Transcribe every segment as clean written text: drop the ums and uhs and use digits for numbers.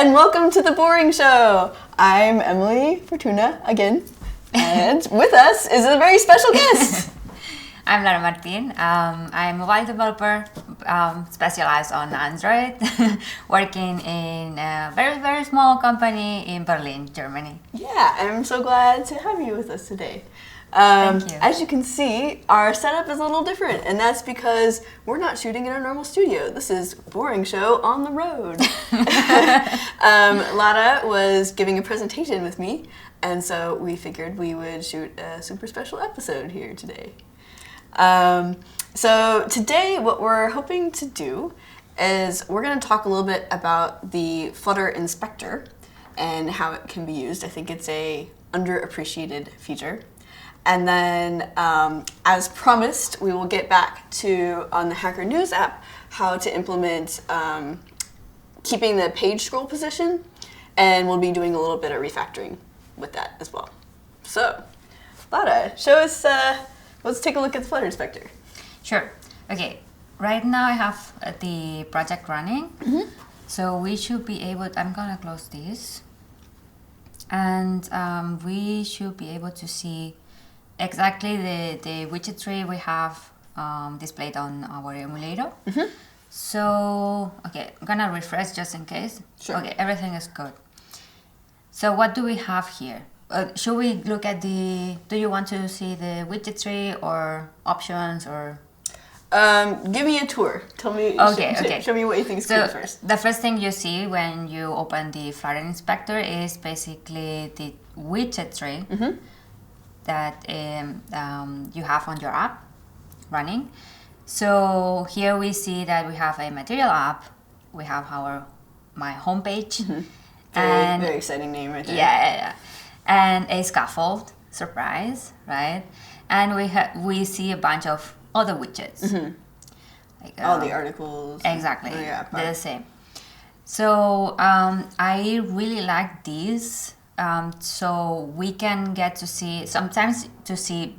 and welcome to the Boring Show. I'm Emily Fortuna again, and with us is a very special guest. I'm Lara Martin. I'm a mobile developer specialized on Android, working in a very, very small company in Berlin, Germany. Yeah, I'm so glad to have you with us today. Thank you. As you can see, our setup is a little different, and that's because we're not shooting in our normal studio. This is Boring Show on the road. Lara was giving a presentation with me, and so we figured we would shoot a super special episode here today. So today what we're hoping to do is we're going to talk a little bit about the Flutter Inspector and how it can be used. I think it's a underappreciated feature. And then, as promised, we will get back to, on the Hacker News app, how to implement keeping the page scroll position, and we'll be doing a little bit of refactoring with that as well. So, Lara, show us, let's take a look at the Flutter Inspector. Sure. Okay. Right now I have the project running. Mm-hmm. So we should be able, I'm going to close this. And we should be able to see exactly the widget tree we have displayed on our emulator. Mm-hmm. So, okay, I'm gonna refresh just in case. Sure. Okay, everything is good. So what do we have here? Should we look at do you want to see the widget tree or options or? Give me a tour. Tell me, okay. Show me what you think is cool first. The first thing you see when you open the Flutter Inspector is basically the widget tree. Mm-hmm. That you have on your app running. So here we see that we have a material app, we have my homepage, mm-hmm. and very exciting name right there. Yeah. And a scaffold, surprise, right? And we see a bunch of other widgets. Mm-hmm. Like, all the articles. Exactly, they're the same. So I really like these. So we can get to see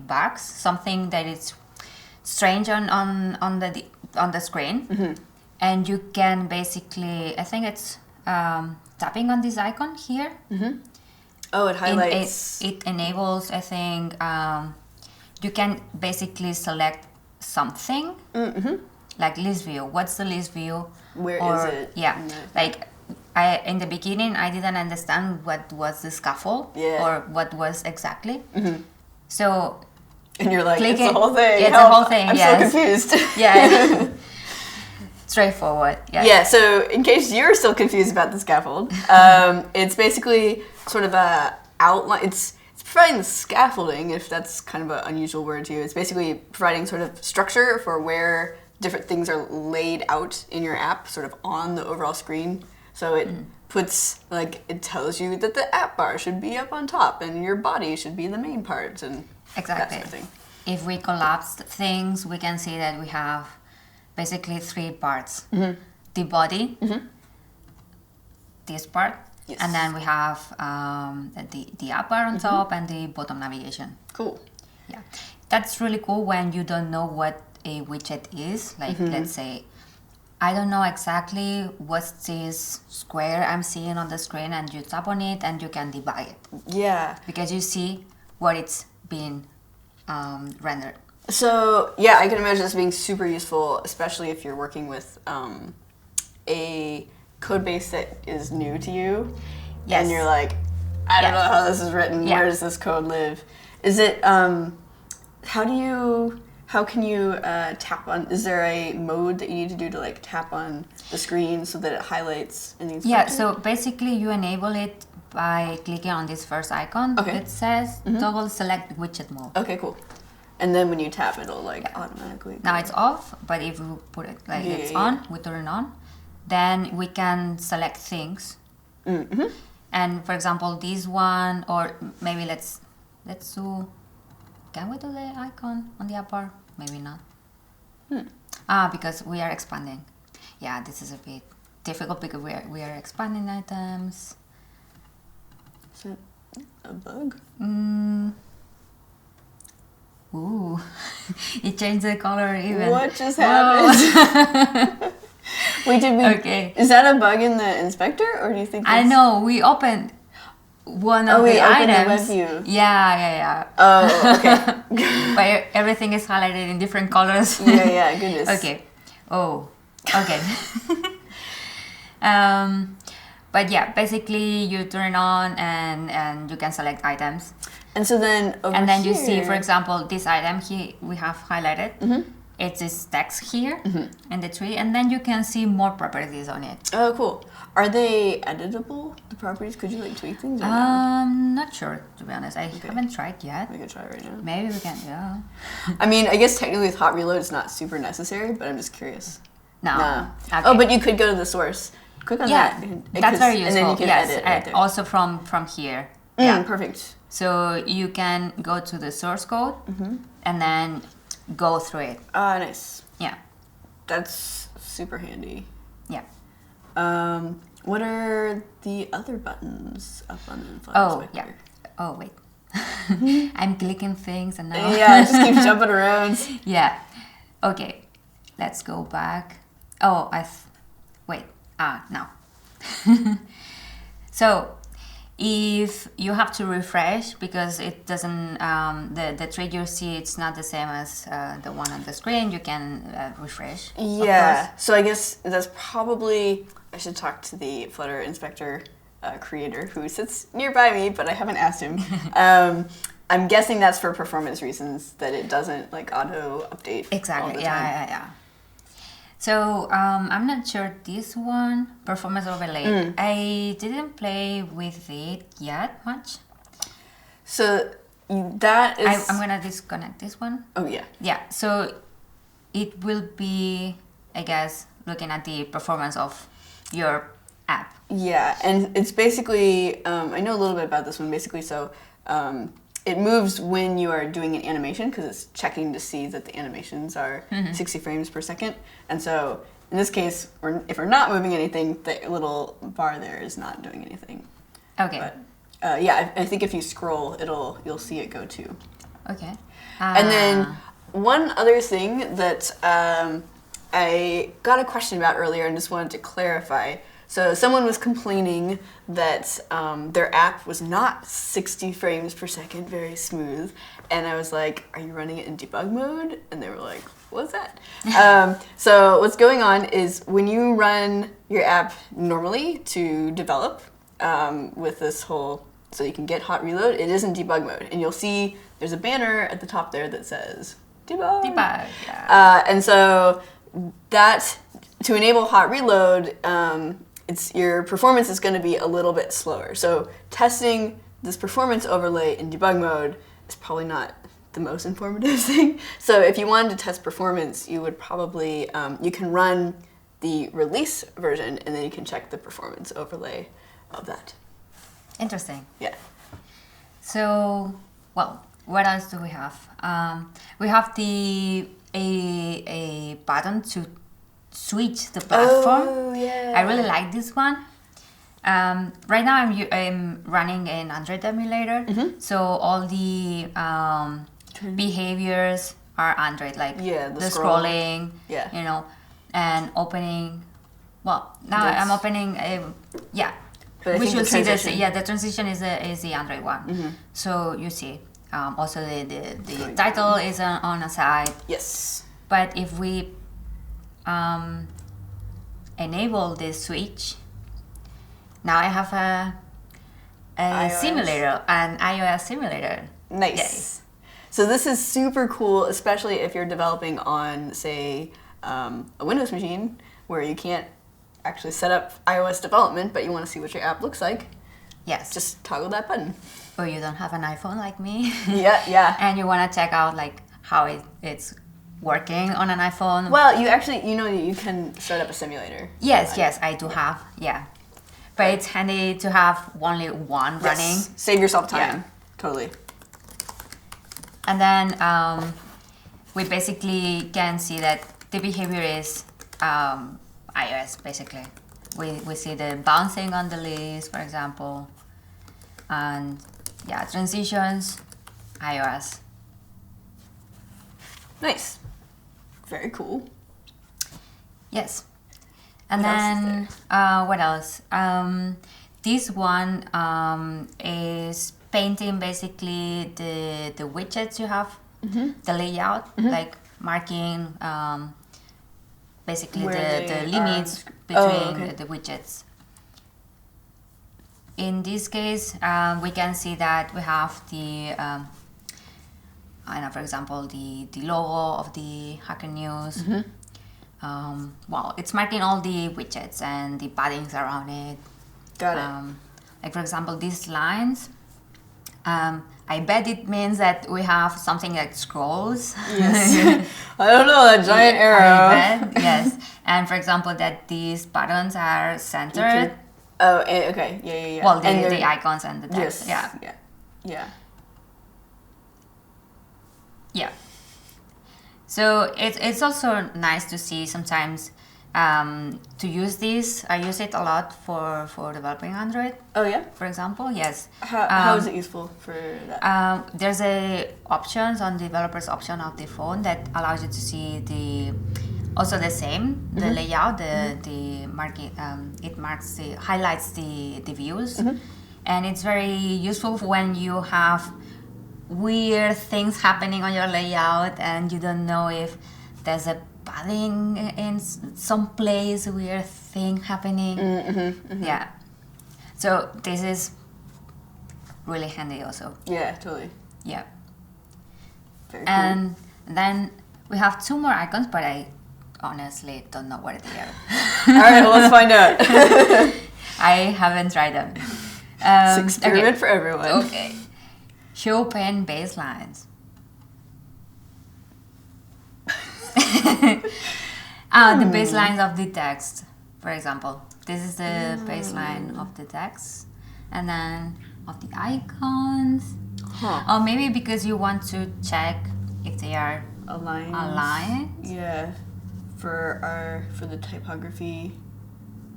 bugs, something that is strange on the screen, mm-hmm. and you can basically, I think it's tapping on this icon here. Mm-hmm. Oh, it highlights. It enables, I think, you can basically select something, mm-hmm. like list view. What's the list view? Where is it? Yeah, like. In the beginning, I didn't understand what was the scaffold or what was exactly. Mm-hmm. So, and you're like, it's the whole thing. It's the whole thing. I'm so confused. Yeah, straightforward. Yeah. Yeah. So, in case you're still confused about the scaffold, it's basically sort of a outline. It's providing the scaffolding, if that's kind of an unusual word to use. It's basically providing sort of structure for where different things are laid out in your app, sort of on the overall screen. So it puts, it tells you that the app bar should be up on top and your body should be the main part and exactly. that sort of thing. If we collapse things, we can see that we have basically three parts. Mm-hmm. The body, mm-hmm. this part, yes. And then we have the app bar on mm-hmm. top and the bottom navigation. Cool. Yeah, that's really cool when you don't know what a widget is. Like, mm-hmm. let's say, I don't know exactly what's this square I'm seeing on the screen, and you tap on it and you can debug it. Yeah. Because you see what it's being rendered. So, yeah, I can imagine this being super useful, especially if you're working with a code base that is new to you. Yes. And you're like, I don't know how this is written. Yeah. Where does this code live? Is it, how can you tap on, is there a mode that you need to do to tap on the screen so that it highlights in the inspector? Yeah, so basically you enable it by clicking on this first icon. Okay. It says mm-hmm. toggle select widget mode. Okay, cool. And then when you tap, it'll automatically. Now it's off, but if we put it it's on, we turn it on, then we can select things. Mm-hmm. And for example, this one, or maybe let's do. Can we do the icon on the app bar? Maybe not. Because we are expanding. Yeah, this is a bit difficult because we are expanding items. Is it a bug? Ooh, it changed the color even. What just happened? Wait, did we? Okay. Is that a bug in the inspector, or do you think? I know we opened one of the items. The WebView. Yeah. Oh, okay. But everything is highlighted in different colors. Yeah, goodness. Okay. Oh, okay. But yeah, basically you turn on and you can select items. And so then over and then here, you see, for example, this item here we have highlighted. It's this text here in the tree, and then you can see more properties on it. Oh, cool. Are they editable, the properties? Could you like tweak things? Or no? Not sure, to be honest. I haven't tried yet. We could try right now. Maybe we can, yeah. I mean, I guess technically with hot reload it's not super necessary, but I'm just curious. No. Okay. Oh, but you could go to the source. Click on that. That's very useful. And then you can edit right there. Also from here. Yeah, perfect. So you can go to the source code and then go through it. Ah, nice. Yeah. That's super handy. Yeah. What are the other buttons up on the Flutter Inspector? Yeah. Oh, wait. I'm clicking things and now... Yeah, it just keeps jumping around. Yeah. Okay. Let's go back. Oh, wait. No. So, if you have to refresh because it doesn't, the tree you see, it's not the same as the one on the screen, you can refresh. Yeah, so I guess that's probably, I should talk to the Flutter Inspector creator who sits nearby me, but I haven't asked him. I'm guessing that's for performance reasons, that it doesn't like auto update. Exactly, all the time. yeah. So I'm not sure this one, performance overlay. I didn't play with it yet much. So that is... I'm gonna disconnect this one. Oh yeah. Yeah, so it will be, I guess, looking at the performance of your app. Yeah, and it's basically, I know a little bit about this one, basically, so it moves when you are doing an animation because it's checking to see that the animations are 60 frames per second. And so in this case, if we're not moving anything, the little bar there is not doing anything. Okay. But yeah, I think if you scroll, you'll see it go too. Okay. And then one other thing that I got a question about earlier and just wanted to clarify. So someone was complaining that their app was not 60 frames per second, very smooth. And I was like, are you running it in debug mode? And they were like, what's that? So what's going on is when you run your app normally to develop with this whole, so you can get hot reload, it is in debug mode. And you'll see there's a banner at the top there that says debug. Debug, yeah. And so that, to enable hot reload, your performance is going to be a little bit slower. So testing this performance overlay in debug mode is probably not the most informative thing. So if you wanted to test performance, you would probably, you can run the release version and then you can check the performance overlay of that. Interesting. Yeah. So, well, what else do we have? We have a button to switch the platform. Oh, yeah. I really like this one. Right now I'm running an Android emulator, so all the behaviors are Android, like the scrolling, you know, and opening. Well, now I'm opening But we should see this. Yeah, the transition is the Android one. So you see, also the title is on a side. Yes. But if we enable this switch, now I have a simulator, an iOS simulator. Nice. Yes. So this is super cool, especially if you're developing on, say, a Windows machine where you can't actually set up iOS development, but you want to see what your app looks like. Yes. Just toggle that button. Or you don't have an iPhone like me. Yeah. And you want to check out like how it's working on an iPhone. Well, you can start up a simulator. Yes, I do have. Yeah. But it's handy to have only one running. Save yourself time. Yeah. Totally. And then we basically can see that the behavior is iOS, basically. We see the bouncing on the list, for example. And yeah, transitions, iOS. Nice. Very cool. Yes. And What else then what else? This one is painting basically the widgets you have, the layout, like marking basically the limits between the widgets. In this case, we can see that we have the, I know, for example, the logo of the Hacker News. Well, it's marking all the widgets and the paddings around it. Got it. Like, for example, these lines, I bet it means that we have something that scrolls. Yes. I don't know, that giant arrow. I bet, yes. And for example, that these buttons are centered. Oh, okay. Yeah. Well, the icons and the text. Yes. Yeah. So it's also nice to see sometimes to use this. I use it a lot for developing Android. Oh yeah. For example, yes. How is it useful for that? There's a options on developers option of the phone that allows you to see the same the layout, the marking. It highlights the views, and it's very useful when you have weird things happening on your layout and you don't know if there's a padding in some place, weird thing happening. Yeah. So this is really handy also. Yeah, totally. Yeah. Very cool. And then we have two more icons, but I honestly don't know where they are. All right, well, let's find out. I haven't tried them. It's an experiment for everyone. Okay. Show pen baselines. The baselines of the text, for example. This is the baseline of the text, and then of the icons. Or maybe because you want to check if they are aligned. Yeah, for the typography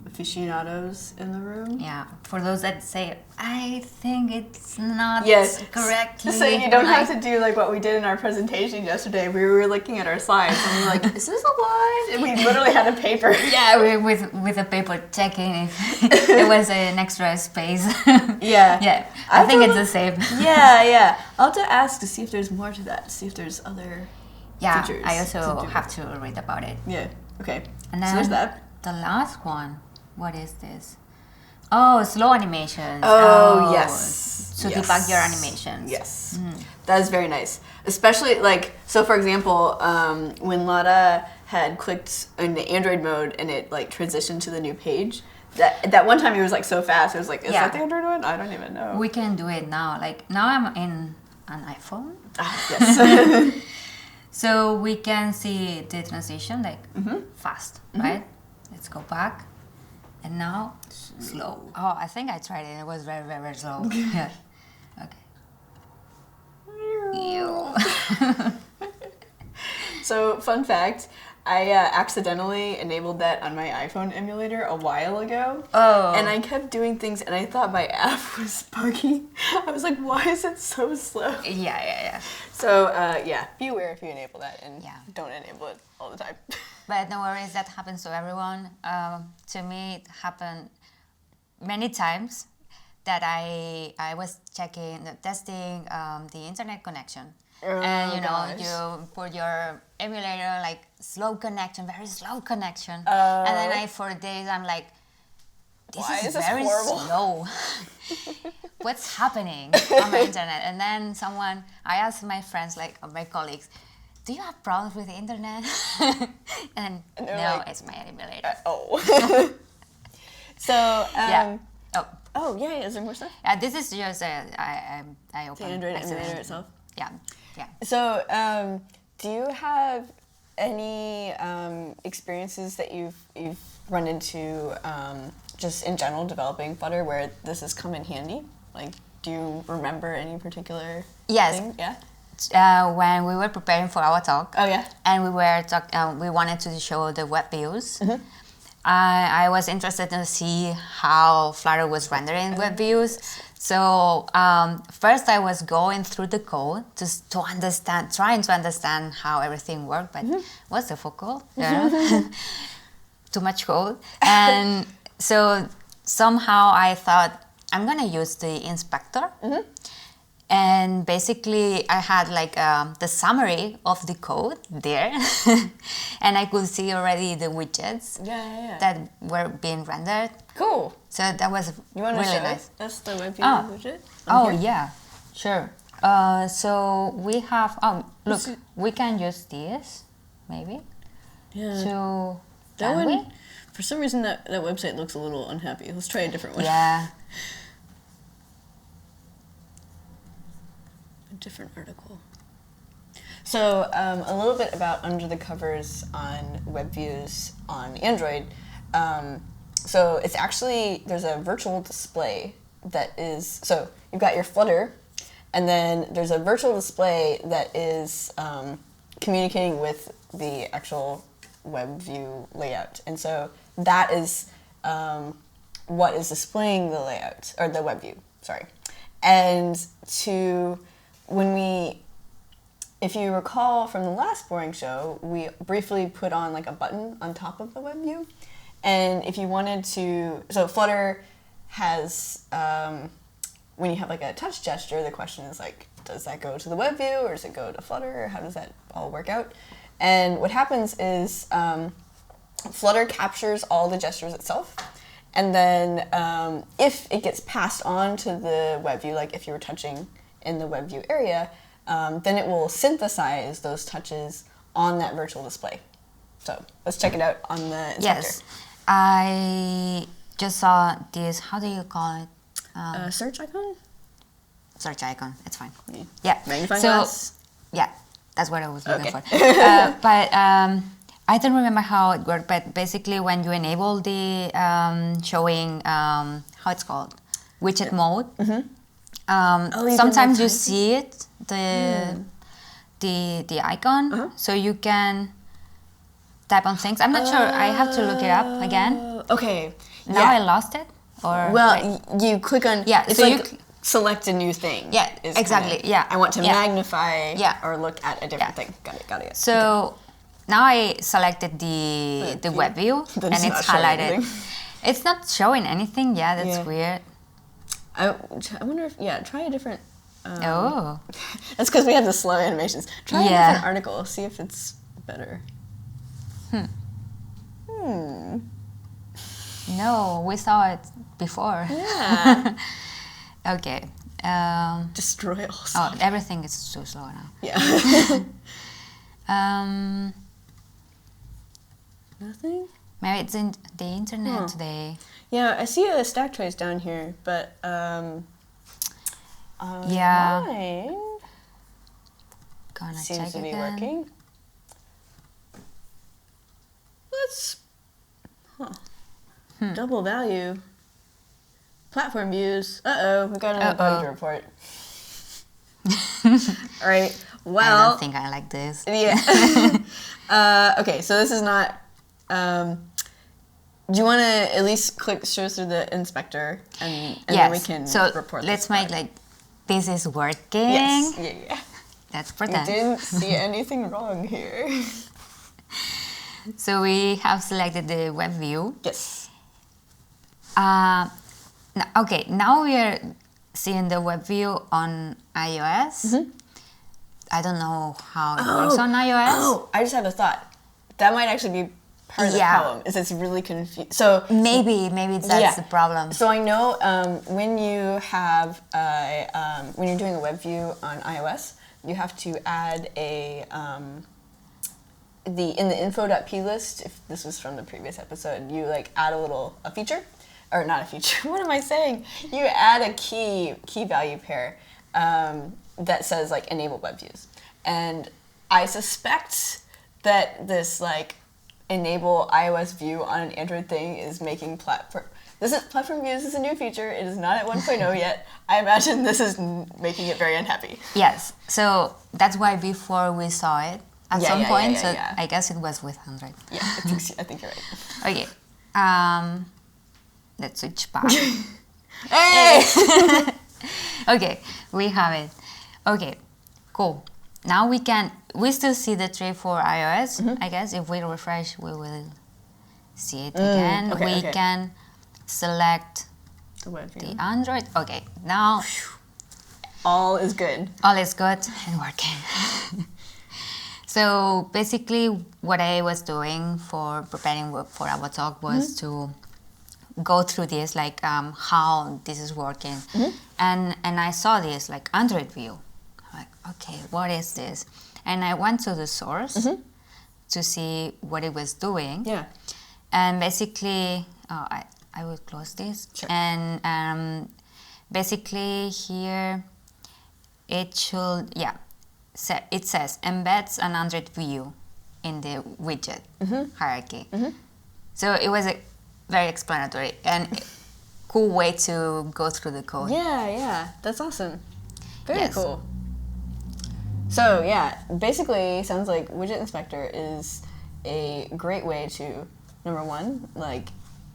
aficionados in the room. Yeah, for those that say, I think it's not correctly. So you don't have to do like what we did in our presentation yesterday. We were looking at our slides and we were like, is this a line? And we literally had a paper. Yeah, with a paper checking if it was an extra space. Yeah. I think it's the same. Yeah. I'll have to ask to see if there's more to that, see if there's other features. I also have to read about it. Yeah, okay. And then so there's that. The last one. What is this? Oh, slow animations. Oh, yes. To debug your animations. Yes. That is very nice. Especially, like, so for example, when Lara had clicked in the Android mode and it, like, transitioned to the new page, that one time it was, like, so fast. It was like, is that the Android one? I don't even know. We can do it now. Like, now I'm in an iPhone. Yes. So we can see the transition, like, fast, right? Let's go back. And now, slow. Oh, I think I tried it. It was very, very slow. Yeah. Okay. So, fun fact, I accidentally enabled that on my iPhone emulator a while ago. Oh. And I kept doing things, and I thought my app was buggy. I was like, why is it so slow? Yeah. So, be aware if you enable that, and don't enable it all the time. But no worries, that happens to everyone. To me, it happened many times that I was testing the internet connection. And you put your emulator like slow connection, very slow connection. And then for days I'm like, this is very slow. What's happening on my internet? And then I asked my friends, like my colleagues, do you have problems with the internet? And no, like, it's my emulator. So, yeah. Is there more stuff? Yeah, this is just I opened the Android emulator itself. Yeah. So, do you have any experiences that you've run into just in general developing Flutter where this has come in handy? Like, do you remember any particular thing? Yeah. When we were preparing for our talk, and we wanted to show the WebViews. I was interested to see how Flutter was rendering WebViews. So first I was going through the code trying to understand how everything worked, but it was difficult. too much code. And so somehow I thought, I'm gonna use the inspector. And basically I had like the summary of the code there. And I could see already the widgets that were being rendered. Cool. So that was really nice. That's the WebViews widget. Yeah, sure. So we have, look, we can use this, maybe. Yeah. So, that can one, we? for some reason, that website looks a little unhappy. Let's try a different one. Yeah. A different article. So, a little bit about under the covers on WebViews on Android. So it's actually, there's a virtual display that is, so you've got your Flutter, and then there's a virtual display that is communicating with the actual WebView layout. And so that is what is displaying the layout, or the WebView, sorry. And if you recall from the last Boring Show, we briefly put on like a button on top of the WebView. And if you wanted to, so Flutter has, when you have like a touch gesture, the question is like, does that go to the WebView or does it go to Flutter, or how does that all work out? And what happens is Flutter captures all the gestures itself. And then if it gets passed on to the WebView, like if you were touching in the WebView area, then it will synthesize those touches on that virtual display. So let's check it out on the inspector. Yes. I just saw this, how do you call it? Search icon? Search icon, it's fine. Yeah. Yeah. Magnifying glass? Yeah, that's what I was looking for. Okay. But I don't remember how it worked, but basically when you enable the showing, how it's called, widget mode, sometimes you see it, the icon, so you can type on things. I'm not sure. I have to look it up again. Okay. Now I lost it. Or well, you click on. Yeah. It's so like select a new thing. Yeah. Exactly. Kinda, I want to magnify. Yeah. Or look at a different thing. Got it. So now I selected the web view and it's highlighted. It's not showing anything. Yeah, that's weird. I wonder if try a different. Oh. That's because we have the slow animations. Try a different article. See if it's better. No, we saw it before. Yeah. Okay. Destroy all. Oh, everything is so slow now. Yeah. Nothing? Maybe it's in the internet today. Yeah, I see a stack trace down here, but mine Gonna seems check to be again. working. Let's double value platform views. We got another bug to report. All right. Well, I don't think I like this. Yeah. Okay, so this is not. Do you want to at least show us through the inspector and then we can report? Let's make like this is working. Yes. Yeah. Let's pretend. You didn't see anything wrong here. So we have selected the web view. Yes. Okay, now we are seeing the web view on iOS. I don't know how it works on iOS. Oh, I just have a thought. That might actually be part of the problem. Is it's really confused. So maybe that's the problem. So I know when you have when you're doing a web view on iOS, you have to add a in the info.p list. If this was from the previous episode, you like add a feature, or not a feature. What am I saying? You add a key value pair that says like enable web views, and I suspect that this like enable iOS view on an Android thing is making platform views is a new feature. It is not at 1.0 yet. I imagine this is making it very unhappy. Yes, so that's why before we saw it at some point. So I guess it was with Android. Yeah, I think you're right. Okay, let's switch back. Hey! Okay, we have it. Okay, cool. Now we still see the tree for iOS. I guess if we refresh, we will see it again. Okay, we okay. can select The WebView. the Android. Okay, now All is good. all is good and working. So basically what I was doing for preparing for our talk was to go through this, like how this is working. And I saw this like Android view. I'm like, okay, what is this? And I went to the source to see what it was doing. Yeah. And basically, I will close this. Sure. And basically here, it should, it says embeds an Android view in the widget hierarchy. So it was a very explanatory and cool way to go through the code. Yeah, that's awesome. Very Yes. cool. So yeah, basically sounds like Widget Inspector is a great way to, number one, like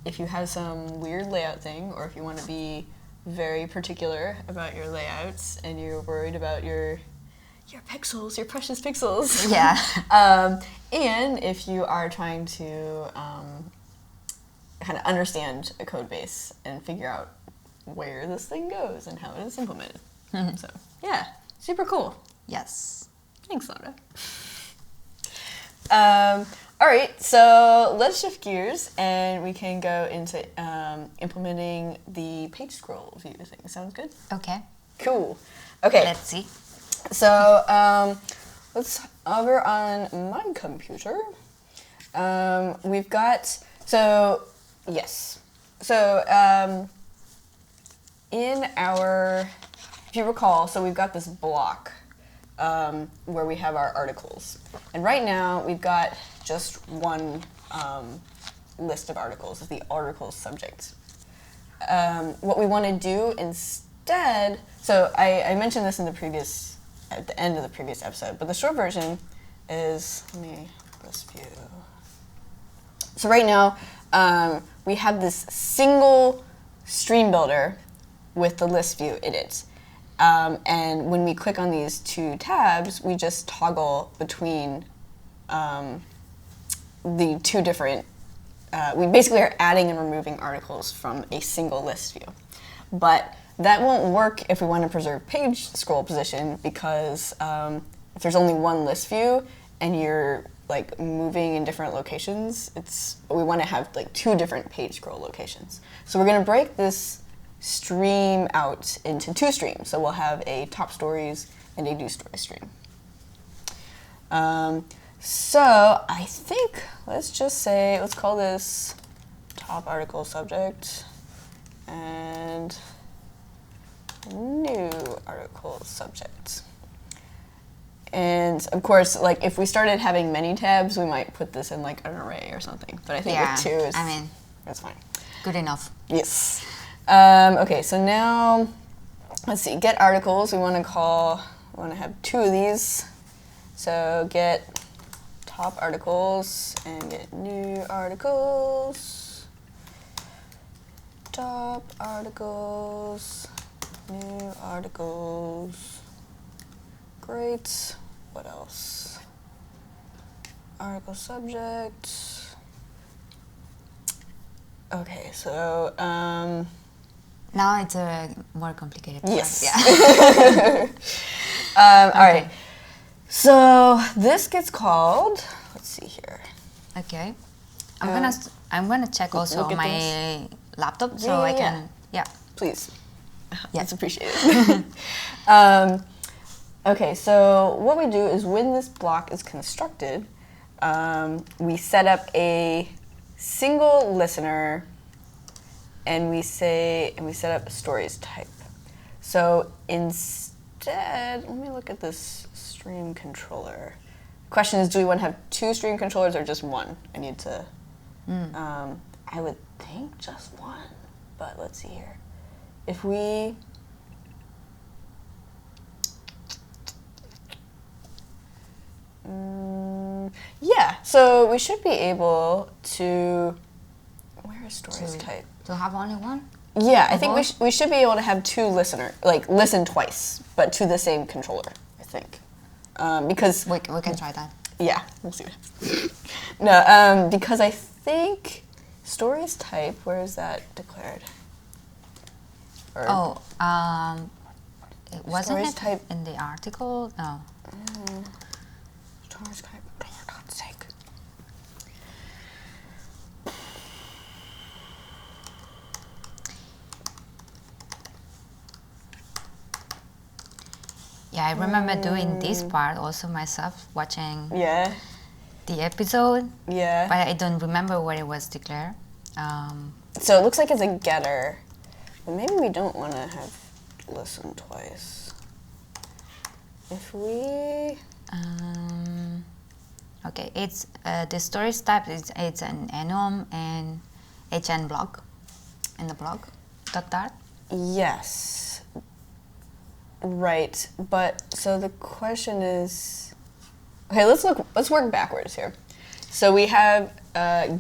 if you have some weird layout thing, or if you want to be very particular about your layouts and you're worried about your pixels, your precious pixels. Yeah. And if you are trying to kind of understand a code base and figure out where this thing goes and how it is implemented. So yeah, super cool. Yes. Thanks, Lara. All right, so let's shift gears and we can go into implementing the page scroll view thing. Sounds good? Okay. Cool. Okay. Let's see. So let's over on my computer. We've got, so yes. So in our, if you recall, so we've got this block where we have our articles. And right now we've got just one list of articles, the articles subject. What we want to do instead, so I mentioned this in the previous, at the end of the previous episode, but the short version is, let me list view. So right now, we have this single stream builder with the list view in it. And when we click on these two tabs, we just toggle between the two different, we basically are adding and removing articles from a single list view. But that won't work if we want to preserve page scroll position, because if there's only one list view and you're like moving in different locations, we want to have like two different page scroll locations. So we're going to break this stream out into two streams. So we'll have a top stories and a do story stream. So I think, let's just say, let's call this top article subject and new article subject. And of course, like if we started having many tabs, we might put this in like an array or something. But I think with two that's fine. Good enough. Yes. Okay, so now let's see. Get articles. We want to have two of these. So get top articles and get new articles. Top articles. New articles. Great. What else? Article subject. Okay, so now it's a more complicated part. yes. Yeah. All right. So this gets called. Let's see here. Okay. I'm gonna check also look at my laptop so I can. Yeah. Please. Yeah. It's appreciated. Okay, so what we do is when this block is constructed, we set up a single listener, and we set up a stories type. So instead, let me look at this stream controller. Question is, do we want to have two stream controllers or just one? I need to. I would think just one, but let's see here. If we yeah, so we should be able to. Where is stories type? To have only one? Yeah, I think we should be able to have two listen twice, but to the same controller, I think. Because we can try that. yeah, we'll see. No, because I think Stories type, where is that declared? Or, it wasn't stories it type in the article? No. Stories type, for God's sake. Yeah, I remember doing this part also myself, watching Yeah. the episode, Yeah. but I don't remember where it was declared. So it looks like it's a getter, but maybe we don't want to have listen twice. If we... Okay, it's the stories type. It's an enum and hn blog in the blog .dart. Yes. Right, but so the question is... Okay, let's work backwards here. So we have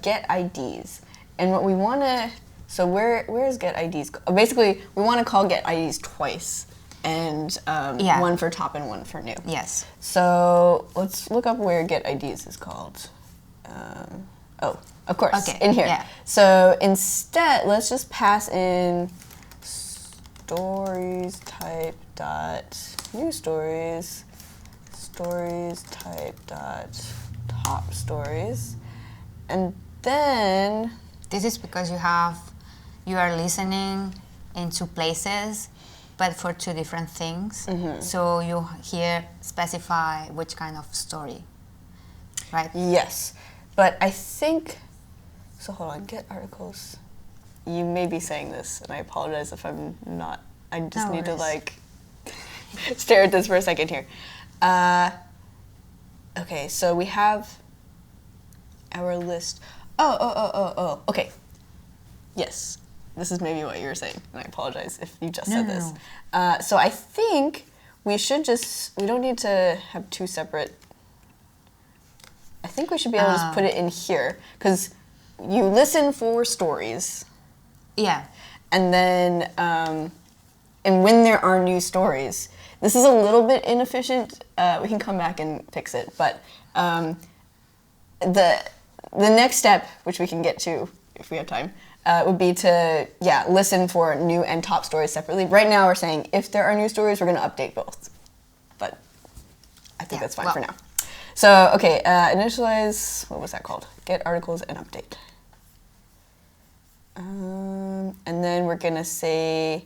get IDs, and what we want to... So where is get IDs? Basically, we want to call get IDs twice, and one for top and one for new. Yes. So let's look up where get IDs is called. Oh, of course, Okay, in here. yeah. So instead, let's just pass in stories type dot new stories type dot top stories, and then This is because you are listening in two places, but for two different things. So you here specify which kind of story, right? yes, but I think so. Hold on, get articles. You may be saying this, and I apologize if I'm not. I just No need to worries. like stare at this for a second here. Okay, so we have our list. Oh. Okay. Yes, this is maybe what you were saying, and I apologize if you just said this. So I think we should we don't need to have two separate. I think we should be able to just put it in here, because you listen for stories. Yeah. And then, and when there are new stories, this is a little bit inefficient. We can come back and fix it. But the next step, which we can get to if we have time, would be to, listen for new and top stories separately. Right now we're saying if there are new stories, we're going to update both. But I think that's fine for now. So, okay, initialize, what was that called? Get articles and update. And then we're gonna say,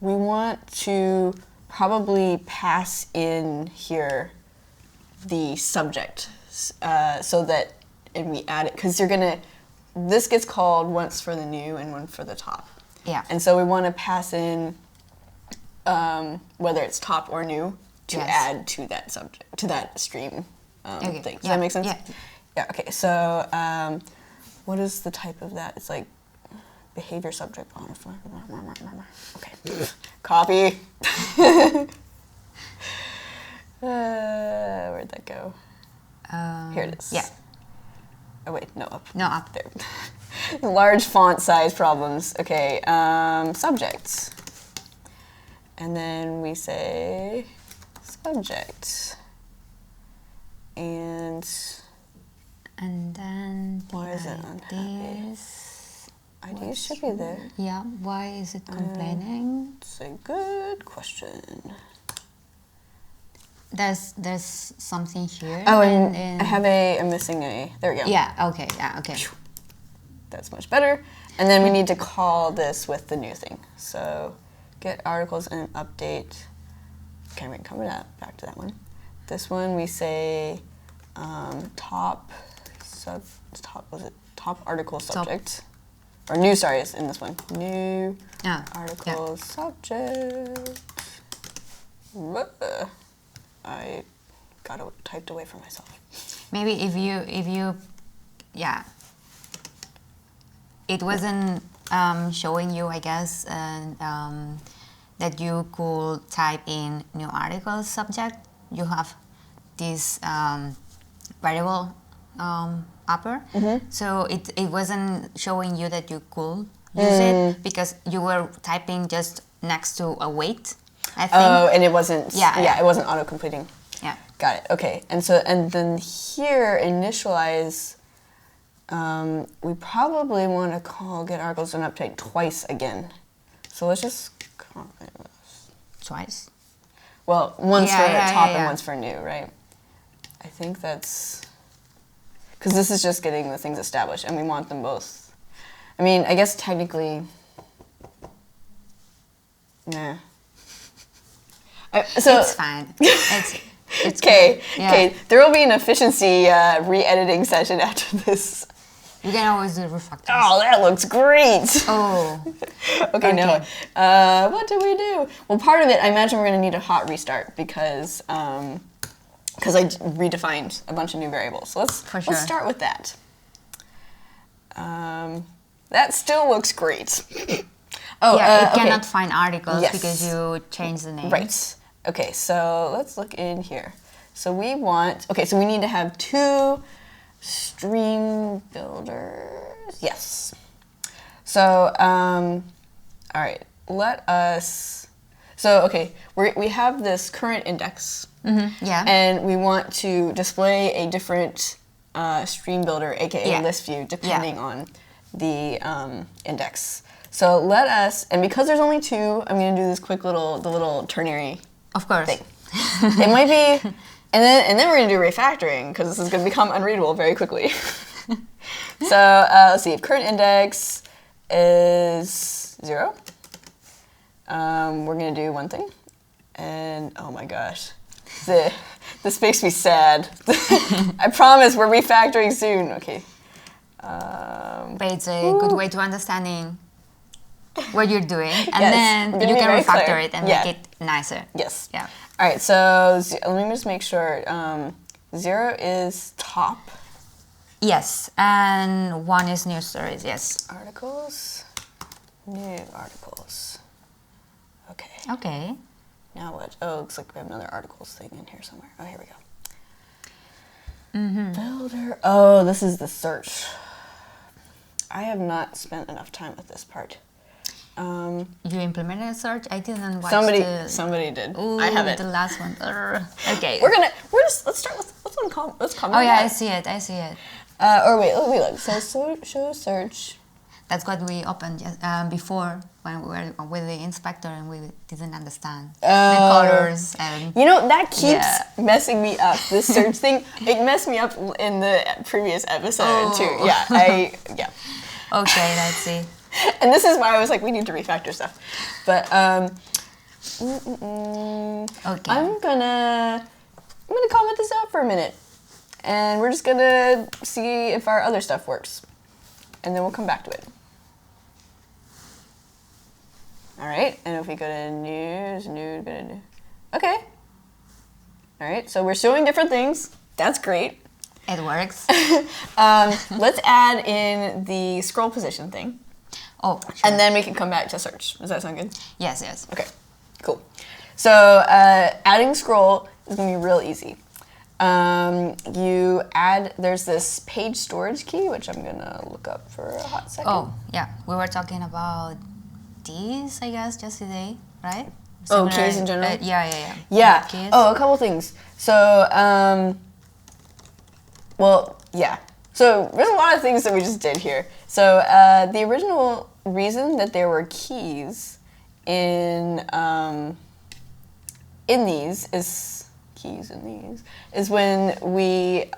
we want to probably pass in here the subject, so that, and we add it, because this gets called once for the new and one for the top. Yeah. And so we want to pass in, whether it's top or new, to add to that subject, to that stream thing. Does that make sense? Yeah. Yeah, okay, so what is the type of that? It's like behavior subject. Okay, copy. Where'd that go? Here it is. Yeah. Oh wait, no, up. No, up. There. Large font size problems. Okay, subjects. And then we say subject. And then why is it unhappy? IDs should be there. Yeah, why is it complaining? It's a good question. There's something here. Oh, and I have I'm missing a, there we go. Yeah, okay, okay. That's much better. And then we need to call this with the new thing. So get articles and update. Okay, we can come back to that one. This one we say top article subject. Or new, sorry, is in this one. New article subject. I got typed away from myself. Maybe if you it wasn't showing you, I guess, that you could type in new article subject. You have this variable upper, so it wasn't showing you that you could use it because you were typing just next to a weight, I think. Oh, and it wasn't. Yeah, it wasn't auto completing. Yeah. Got it. Okay. And then here, initialize, we probably want to call get articles and update twice again. So let's just call this. Twice? Well, once for top and once for new, right? I think that's... Because this is just getting the things established, and we want them both. I mean, I guess technically... Nah. So, it's fine. It's okay. Yeah. Okay. There will be an efficiency re-editing session after this. You can always do refactors. Oh, that looks great. Oh. Okay, no. What do we do? Well, part of it, I imagine we're going to need a hot restart because I redefined a bunch of new variables. So let's start with that. That still looks great. It cannot find articles because you changed the name. Right. Okay, so let's look in here. So we want, so we need to have 2 stream builders. Yes. So, all right, let us, we have this current index. Mm-hmm. Yeah. And we want to display a different stream builder, aka list view, depending on the index. So let us, and because there's only 2, I'm going to do this quick the little ternary thing. It might be, and then we're going to do refactoring because this is going to become unreadable very quickly. So let's see, if current index is 0, we're going to do one thing. And oh my gosh, this makes me sad. I promise we're refactoring soon. Okay. But it's a good way to understanding what you're doing, and then you can refactor it and make it nicer. Yes. Yeah. All right, so let me just make sure. 0 is top. Yes, and 1 is news stories, yes. Articles, new articles. Okay. Okay. Now what? Oh, looks like we have another articles thing in here somewhere. Oh, here we go. Mm-hmm. Builder. Oh, this is the search. I have not spent enough time with this part. You implemented a search? I didn't watch somebody did. Ooh, I haven't. The last one. Okay. Let's start with, what's one called? Let's comment. Oh yeah, I see it. Or wait, look. So show search. That's what we opened before when we were with the inspector and we didn't understand the colors and... You know, that keeps messing me up, this search thing. It messed me up in the previous episode too. Yeah, Okay, let's see. And this is why I was like, we need to refactor stuff. But, okay. I'm gonna comment this out for a minute. And we're just gonna see if our other stuff works. And then we'll come back to it. All right, and if we go to news, go to news. Okay. All right, so we're showing different things. That's great. It works. Let's add in the scroll position thing. Oh, sure. And then we can come back to search. Does that sound good? Yes. Okay, cool. So adding scroll is gonna be real easy. There's this page storage key, which I'm gonna look up for a hot second. Oh, yeah. We were talking about these, I guess, just today, right? Oh, keys in general? Yeah. Keys. Oh, a couple things. So, So there's a lot of things that we just did here. So the original reason that there were keys in these is when we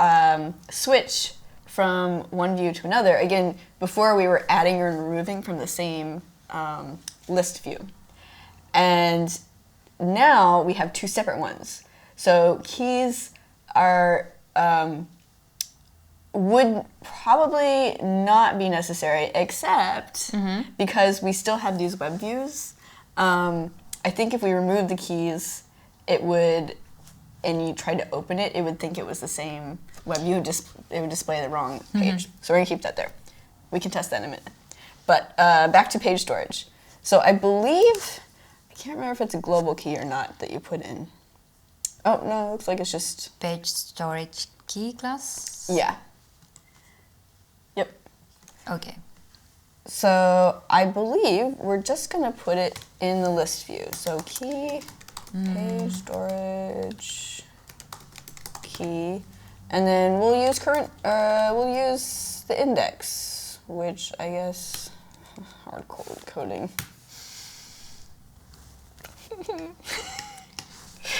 switch from one view to another. Again, before we were adding or removing from the same list view. And now we have 2 separate ones. So keys are would probably not be necessary, except because we still have these web views. I think if we remove the keys, it would, and you tried to open it, it would think it was the same web view, it would display the wrong page. So we're gonna keep that there. We can test that in a minute. But back to page storage. So I believe, I can't remember if it's a global key or not that you put in. Oh, no, it looks like it's just... Page storage key class? Yeah. Yep. Okay. So I believe we're just gonna put it in the list view. So key, page storage, key, and then we'll use the index, which I guess hard coding.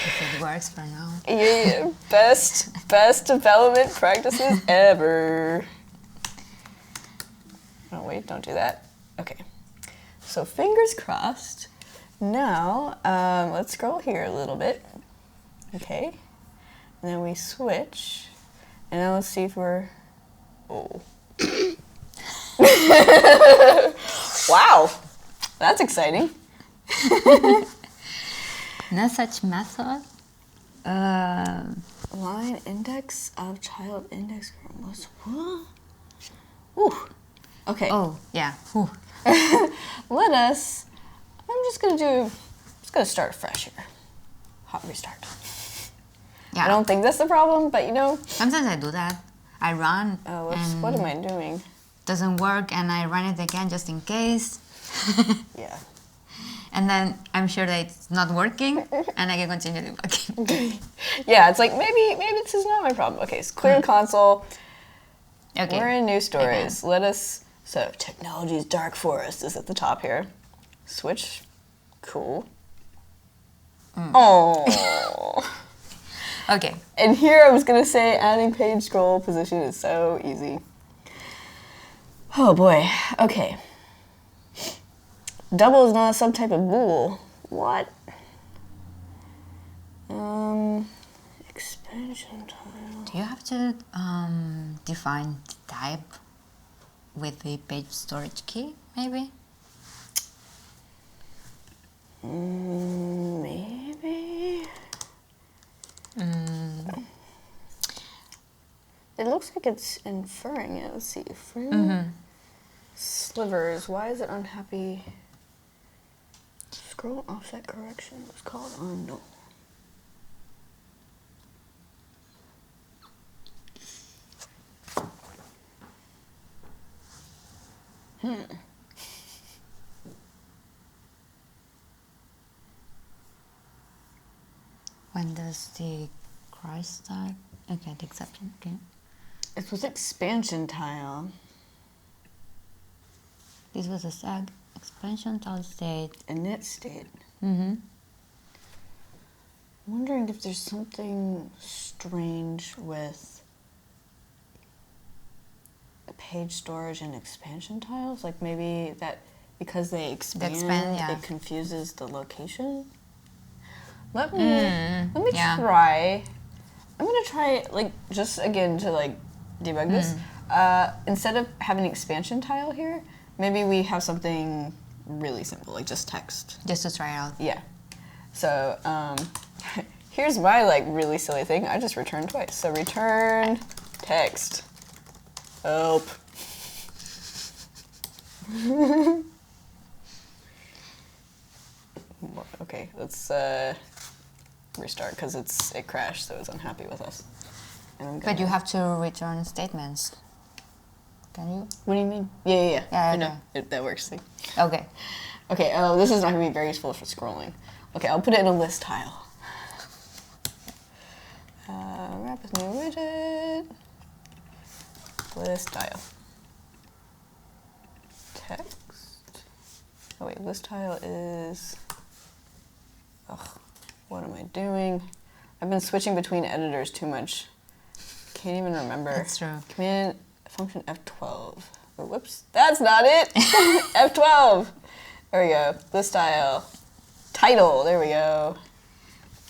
If it works for now. Yeah, best development practices ever. Oh wait, don't do that. Okay, so fingers crossed. Now let's scroll here a little bit. Okay, and then we switch, and now let's see if we're. Oh. Wow, that's exciting. No such method. Line index of child index most. Ooh. Okay. Oh yeah. Ooh. Let us. I'm just gonna start fresh here. Hot restart. Yeah. I don't think that's the problem, but you know. Sometimes I do that. I run. Oh, and what am I doing? Doesn't work, and I run it again just in case. Yeah. And then I'm sure that it's not working, and I can continue debugging. Yeah, it's like maybe this is not my problem. Okay, so clear console. Okay. We're in new stories. Let us. So technology's dark forest is at the top here. Switch. Cool. Oh. Okay. And here I was gonna say adding page scroll position is so easy. Oh boy. Okay. Double is not a subtype of bool. What? Expansion tile. Do you have to define the type with the page storage key, maybe? Maybe. It looks like it's inferring it. Let's see. Slivers. Why is it unhappy? Scroll offset correction was called no. When does the cry start? Okay, the exception. Okay. It was expansion tile. This was a sag expansion tile state. Init state. Mm-hmm. I'm wondering if there's something strange with page storage and expansion tiles. Like maybe that because they expand, yeah. it confuses the location. Let me Yeah. try. I'm gonna try like just again to like debug this. Instead of having an expansion tile here, maybe we have something really simple, like just text. Just to try out. Yeah. So here's my like really silly thing. I just returned twice. So return text. Help. Okay, let's restart because it crashed, so it's unhappy with us. But you have to return statements. Can you? What do you mean? Yeah. Yeah, I know. That works. See? Okay. Okay, oh, this is not going to be very useful for scrolling. Okay, I'll put it in a list tile. Wrap with new widget. List tile. Text. Oh wait, list tile is... Ugh, what am I doing? I've been switching between editors too much. Can't even remember. That's true. Command function F12. Oh, whoops, that's not it. F12. There we go. List style. Title. There we go.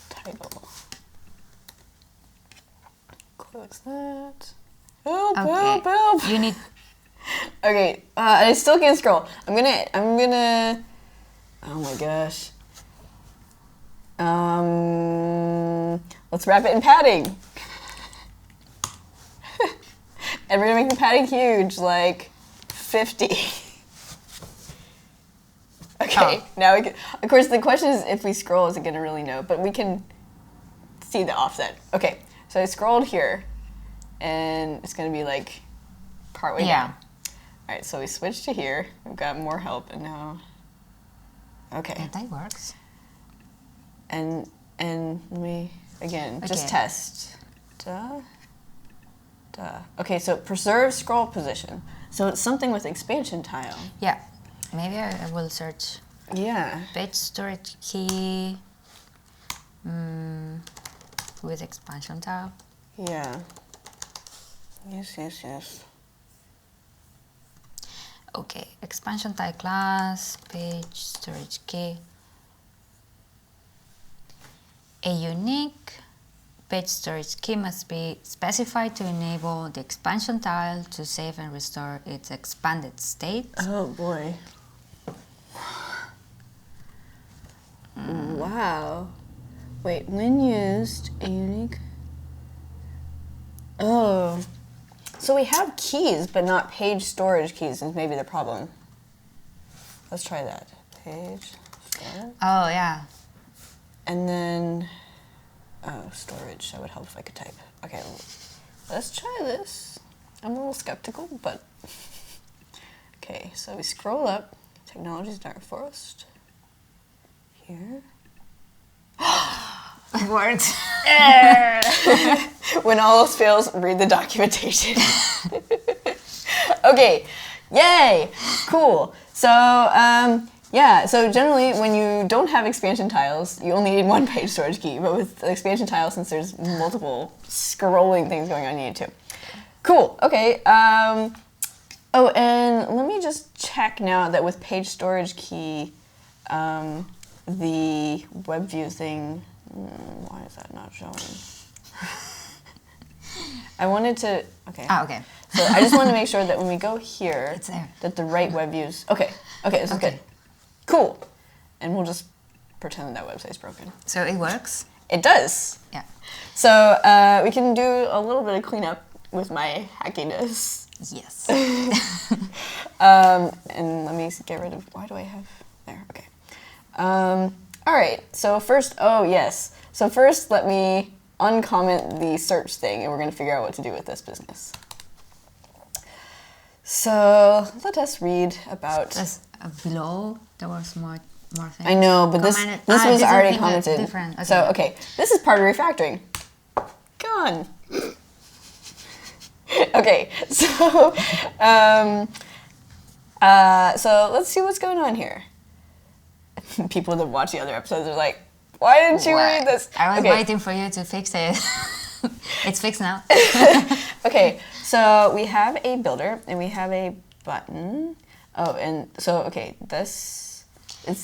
Title. Close that. Help! Okay. Help! You need. Okay. I still can't scroll. I'm gonna. Oh my gosh. Let's wrap it in padding. And we're gonna make the padding huge, like 50. Okay, now we can, of course the question is if we scroll, is it gonna really know? But we can see the offset. Okay, so I scrolled here, and it's gonna be like partway down. All right, so we switched to here. We've got more help, and now, okay. Yeah, that works. And let me, again, just test. Okay, so preserve scroll position. So it's something with expansion tile. Yeah. Maybe I will search. Yeah. Page storage key with expansion tab. Yeah. Yes. Okay, expansion type class, page storage key. A unique page storage key must be specified to enable the expansion tile to save and restore its expanded state. Oh boy. Wow. Wait, when used, a unique... Oh. So we have keys, but not page storage keys is maybe the problem. Let's try that. Page storage. Oh, yeah. And then... Oh, storage. That would help if I could type. Okay, let's try this. I'm a little skeptical, but... Okay, so we scroll up. Technology's Dark Forest. Here. Words. When all else fails, read the documentation. Okay, yay, cool. So, yeah, so generally when you don't have expansion tiles, you only need one page storage key, but with the expansion tiles, since there's multiple scrolling things going on, you need two. Cool, okay. Oh, and let me just check now that with page storage key, the WebViews thing, why is that not showing? I wanted to, okay. Oh, okay. So I just want to make sure that when we go here, It's there. that the right WebViews, okay, this is good. Cool. And we'll just pretend that website's broken. So it works? It does. Yeah. So we can do a little bit of cleanup with my hackiness. Yes. And let me get rid of, why do I have, there, okay. All right, so first, oh yes. So first let me uncomment the search thing and we're gonna figure out what to do with this business. So let us read about... That's below, there was more things. I know, but this was already commented. Different. Okay. So, okay, this is part of refactoring. Gone. Okay, so, so let's see what's going on here. People that watch the other episodes are like, why didn't you read this? I was waiting for you to fix it. It's fixed now. Okay, so we have a builder and we have a button. Oh, and so, okay, it's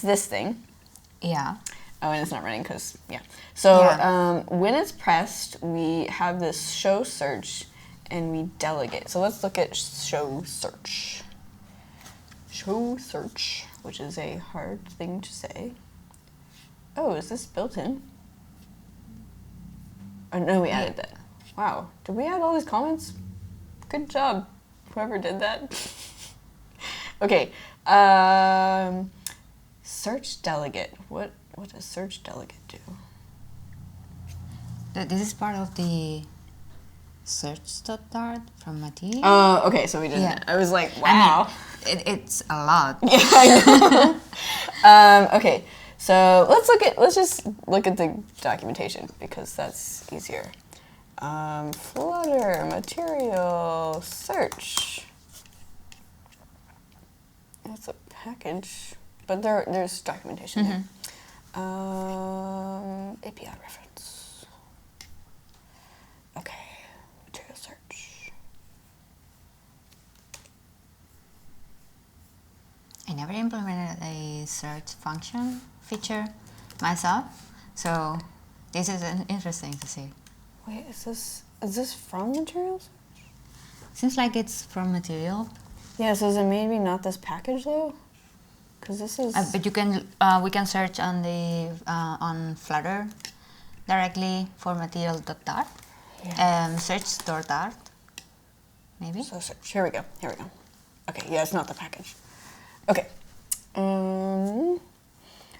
this thing. Yeah. Oh, and it's not running because, yeah. So when it's pressed, we have this show search and we delegate. So let's look at show search. Show search, which is a hard thing to say. Oh, is this built in? Oh, no, we added that. Wow, did we add all these comments? Good job, whoever did that. Okay, search delegate. What does search delegate do? This is part of the search.dart from material. Oh, okay, so we didn't. Yeah. I was like, wow. I mean, it's a lot. Yeah, I know. Okay, so let's just look at the documentation because that's easier. Flutter, material, search. That's a package, but there's documentation there. API reference. Okay, material search. I never implemented a search function feature myself, so this is interesting to see. Wait, is this from materials? Seems like it's from material. Yeah, so is it maybe not this package though? Because this is. But you can we can search on the on Flutter directly for material.dart. Yeah. Search.dart. Maybe. So search. Here we go. Okay, yeah, it's not the package. Okay.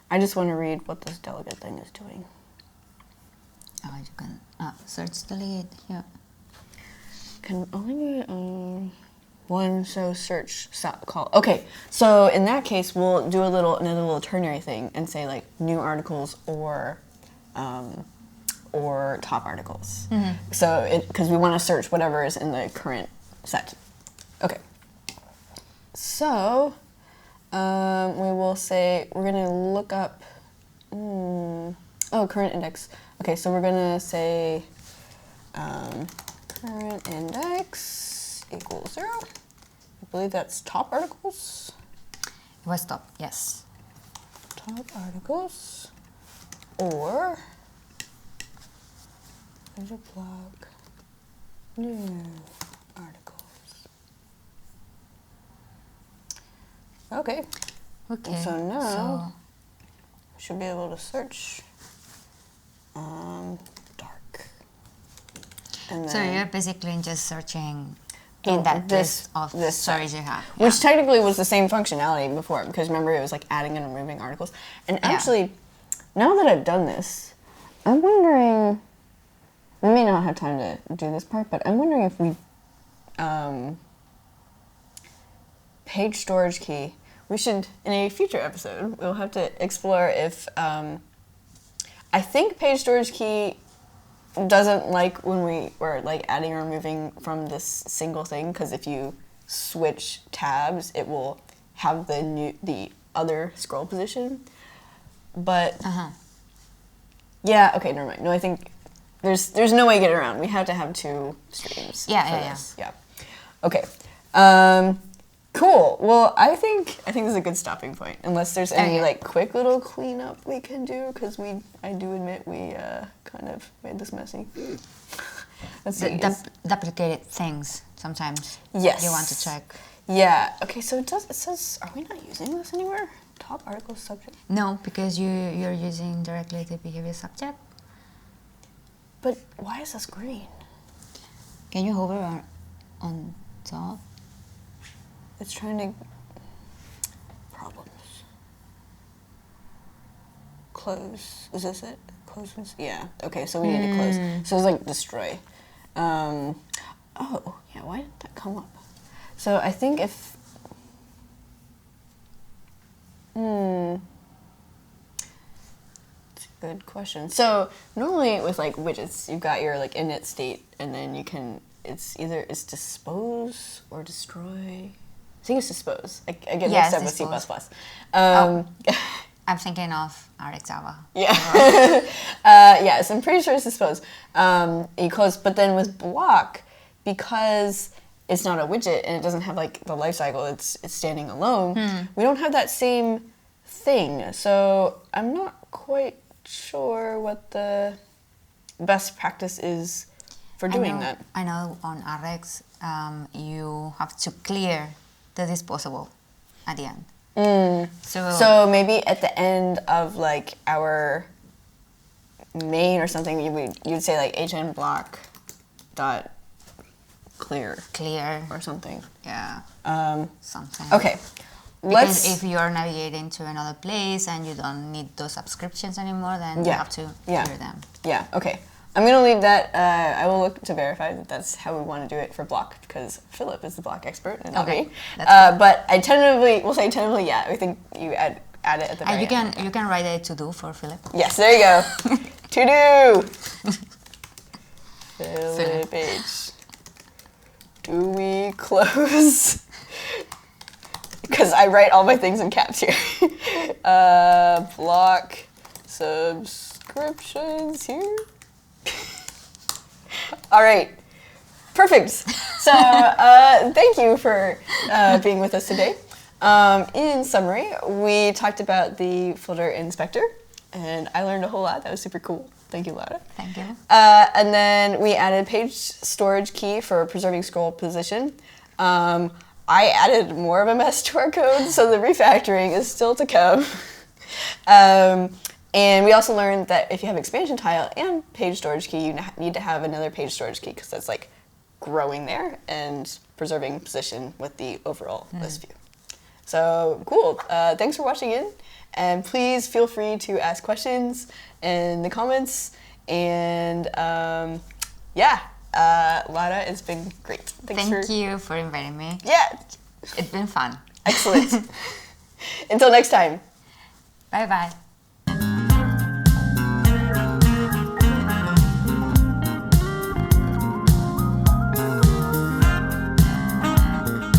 I just want to read what this delegate thing is doing. Oh, you can search delete here. Can only one show search call. Okay, so in that case, we'll do another little ternary thing and say like new articles or or top articles. So because we want to search whatever is in the current set. Okay. So we will say we're going to look up, current index. Okay, so we're going to say current index equals 0. I believe that's top articles. It was top, yes. Top articles or there's a blog new articles. Okay. Okay. And so now we should be able to search dark. And So then you're basically just searching in that list of stories you have. which technically was the same functionality before, because remember it was like adding and removing articles. And actually, now that I've done this, I'm wondering, we may not have time to do this part, but I'm wondering if we, page storage key, we should, in a future episode, we'll have to explore if, I think page storage key doesn't like when we were like adding or removing from this single thing, because if you switch tabs, it will have the other scroll position. But yeah, okay, never mind. No, I think there's no way to get around. We have to have 2 streams. Yeah. Okay. Cool. Well, I think this is a good stopping point. Unless there's any like quick little cleanup we can do, because I do admit we kind of made this messy. Let's see. Duplicated things sometimes. Yes. You want to check. Yeah. Okay. So it says, are we not using this anywhere? Top article subject. No, because you're using directly the behavior subject. But why is this green? Can you hover on top? It's trying to... Problems. Close. Is this it? Close? Yeah. Okay, so we need to close. So it's like destroy. Oh, yeah, why did that come up? So I think if... It's a good question. So normally with like widgets, you've got your like init state, and then you can... It's dispose or destroy... I think it's dispose. I get mixed up with C++. I'm thinking of RX Java. Yeah. Yes, I'm pretty sure it's dispose. You close, but then with block, because it's not a widget and it doesn't have like the life cycle, it's standing alone, we don't have that same thing. So I'm not quite sure what the best practice is for doing that. I know on RX, you have to clear the disposable at the end. So maybe at the end of like our main or something, you'd say like hn block dot clear or something. Yeah. Something. Okay. Because if you're navigating to another place and you don't need those subscriptions anymore, then you have to clear them. Yeah. Okay. I'm going to leave that. I will look to verify that that's how we want to do it for block, because Philip is the block expert and not me. But we'll say tentatively, yeah. I think you add it at the very end. You can write a to-do for Philip. Yes, there you go. To-do. Philip H. Do we close? Because I write all my things in caps here. Block subscriptions here. All right, perfect. So thank you for being with us today. In summary, we talked about the Flutter Inspector, and I learned a whole lot. That was super cool. Thank you, Lara. Thank you. And then we added page storage key for preserving scroll position. I added more of a mess to our code, so the refactoring is still to come. And we also learned that if you have expansion tile and page storage key, you need to have another page storage key, because that's like growing there and preserving position with the overall list view. So cool. Thanks for watching in, and please feel free to ask questions in the comments. And Lara, it's been great. Thank you for inviting me. Yeah. It's been fun. Excellent. Until next time. Bye-bye.